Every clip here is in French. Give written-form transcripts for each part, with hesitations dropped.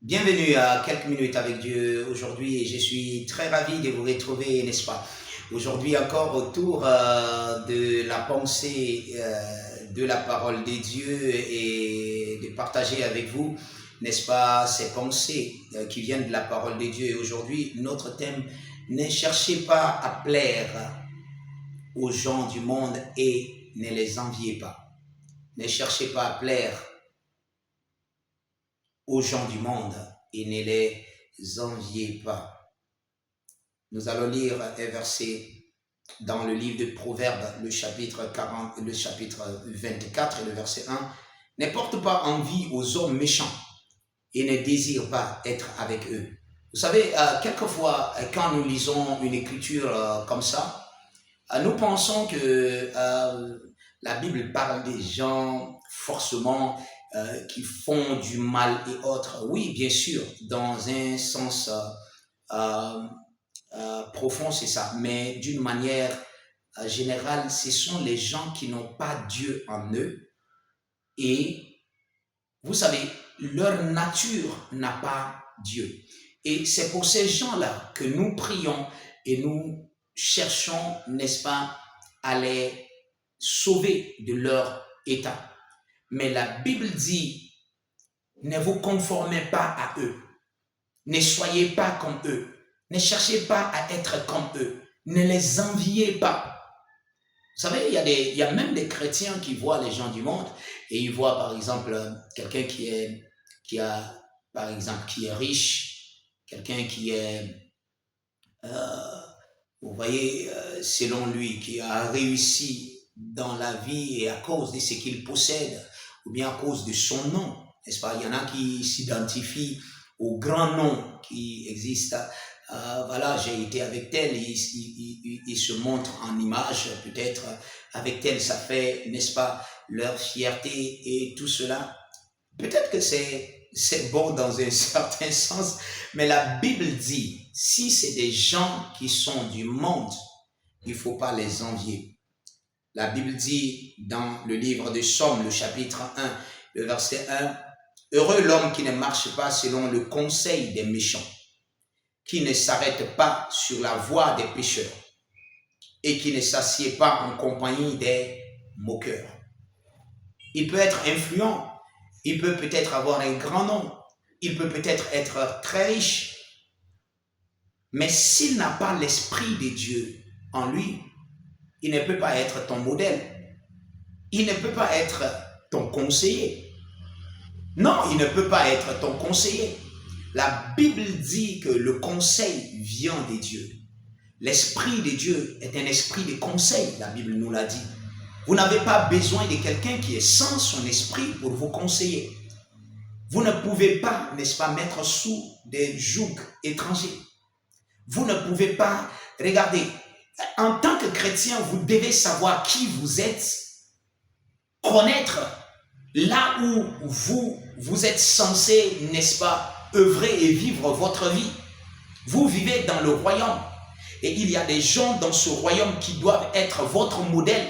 Bienvenue à quelques minutes avec Dieu aujourd'hui et je suis très ravi de vous retrouver, n'est-ce pas? Aujourd'hui encore autour de la pensée de la parole de Dieu et de partager avec vous, n'est-ce pas, ces pensées qui viennent de la parole de Dieu. Et aujourd'hui, notre thème, ne cherchez pas à plaire aux gens du monde et ne les enviez pas. Ne cherchez pas à plaire aux gens du monde et ne les enviez pas. Nous allons lire un verset dans le livre de Proverbes, le chapitre 40, le chapitre 24 et le verset 1. Ne porte pas envie aux hommes méchants et ne désire pas être avec eux. Vous savez, quelquefois, quand nous lisons une écriture comme ça, nous pensons que la Bible parle des gens forcément qui font du mal et autres. Oui, bien sûr, dans un sens euh, profond, c'est ça. Mais d'une manière générale, ce sont les gens qui n'ont pas Dieu en eux. Et vous savez, leur nature n'a pas Dieu. Et c'est pour ces gens-là que nous prions et nous cherchons, n'est-ce pas, à les sauver de leur état. Mais la Bible dit, ne vous conformez pas à eux. Ne soyez pas comme eux. Ne cherchez pas à être comme eux. Ne les enviez pas. Vous savez, il y a même des chrétiens qui voient les gens du monde et ils voient par exemple quelqu'un par exemple, qui est riche, quelqu'un qui est, euh, vous voyez, selon lui, qui a réussi dans la vie et à cause de ce qu'il possède ou bien à cause de son nom, n'est-ce pas? Il y en a qui s'identifient au grand nom qui existe. Voilà, j'ai été avec tel, ils se montrent en image, peut-être avec tel, ça fait, n'est-ce pas, leur fierté et tout cela. Peut-être que c'est bon dans un certain sens, mais la Bible dit, si c'est des gens qui sont du monde, il ne faut pas les envier. La Bible dit dans le livre de Somme, le chapitre 1, le verset 1, heureux l'homme qui ne marche pas selon le conseil des méchants, qui ne s'arrête pas sur la voie des pécheurs et qui ne s'assied pas en compagnie des moqueurs. Il peut être influent, il peut peut-être avoir un grand nom, il peut peut-être être très riche, mais s'il n'a pas l'esprit de Dieu en lui, il ne peut pas être ton modèle, il ne peut pas être ton conseiller. Non, il ne peut pas être ton conseiller. La Bible dit que le conseil vient de Dieu. L'esprit de Dieu est un esprit de conseil, la Bible nous l'a dit. Vous n'avez pas besoin de quelqu'un qui est sans son esprit pour vous conseiller. Vous ne pouvez pas, n'est-ce pas, mettre sous des jougs étrangers. Vous ne pouvez pas, regardez, en tant que chrétien, vous devez savoir qui vous êtes, connaître là où vous êtes censé, n'est-ce pas, œuvrer et vivre votre vie. Vous vivez dans le royaume et il y a des gens dans ce royaume qui doivent être votre modèle,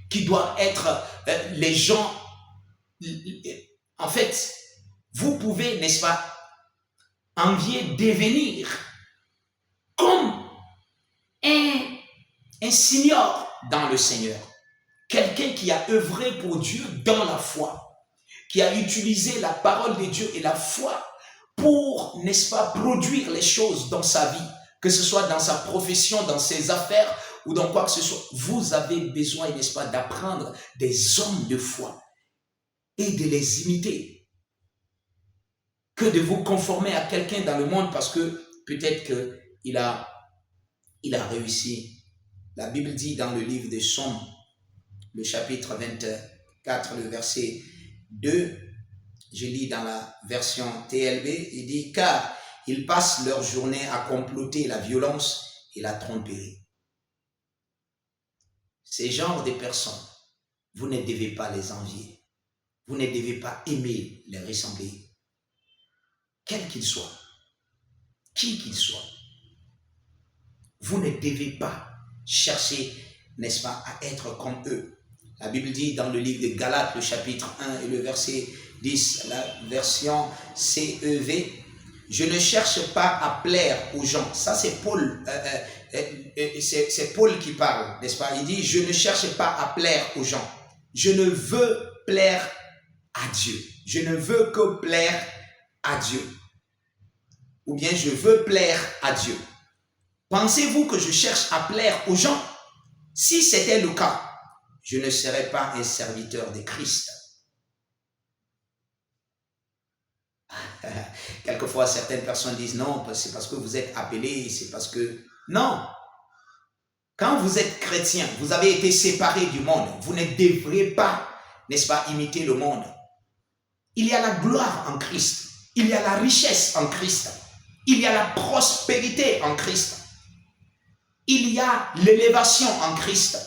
qui doivent être les gens. En fait, vous pouvez, n'est-ce pas, envier devenir comme un senior dans le Seigneur. Quelqu'un qui a œuvré pour Dieu dans la foi, qui a utilisé la parole de Dieu et la foi pour, n'est-ce pas, produire les choses dans sa vie, que ce soit dans sa profession, dans ses affaires ou dans quoi que ce soit. Vous avez besoin, n'est-ce pas, d'apprendre des hommes de foi et de les imiter que de vous conformer à quelqu'un dans le monde parce que peut-être qu'il il a réussi. La Bible dit dans le livre des Psaumes, le chapitre 24, le verset 2, je lis dans la version TLB, il dit « Car ils passent leur journée à comploter la violence et la tromperie. » Ces genres de personnes, vous ne devez pas les envier. Vous ne devez pas aimer les ressembler. Quels qu'ils soient, qui qu'ils soient. Vous ne devez pas chercher, n'est-ce pas, à être comme eux. La Bible dit dans le livre de Galates, le chapitre 1 et le verset 10, la version CEV, Je ne cherche pas à plaire aux gens. Ça, c'est Paul. C'est Paul qui parle, n'est-ce pas? Il dit, je ne cherche pas à plaire aux gens. Je ne veux plaire à Dieu. Je ne veux que plaire à Dieu. Ou bien je veux plaire à Dieu. Pensez-vous que je cherche à plaire aux gens? Si c'était le cas, je ne serais pas un serviteur de Christ. Quelquefois, certaines personnes disent non, c'est parce que vous êtes appelés, c'est parce que... Non. Quand vous êtes chrétien, vous avez été séparés du monde. Vous ne devrez pas, n'est-ce pas, imiter le monde. Il y a la gloire en Christ. Il y a la richesse en Christ. Il y a la prospérité en Christ. Il y a l'élévation en Christ.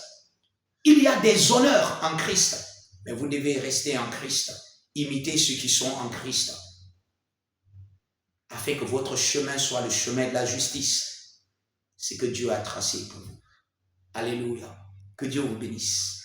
Il y a des honneurs en Christ. Mais vous devez rester en Christ. Imiter ceux qui sont en Christ. Afin que votre chemin soit le chemin de la justice. C'est que Dieu a tracé pour vous. Alléluia. Que Dieu vous bénisse.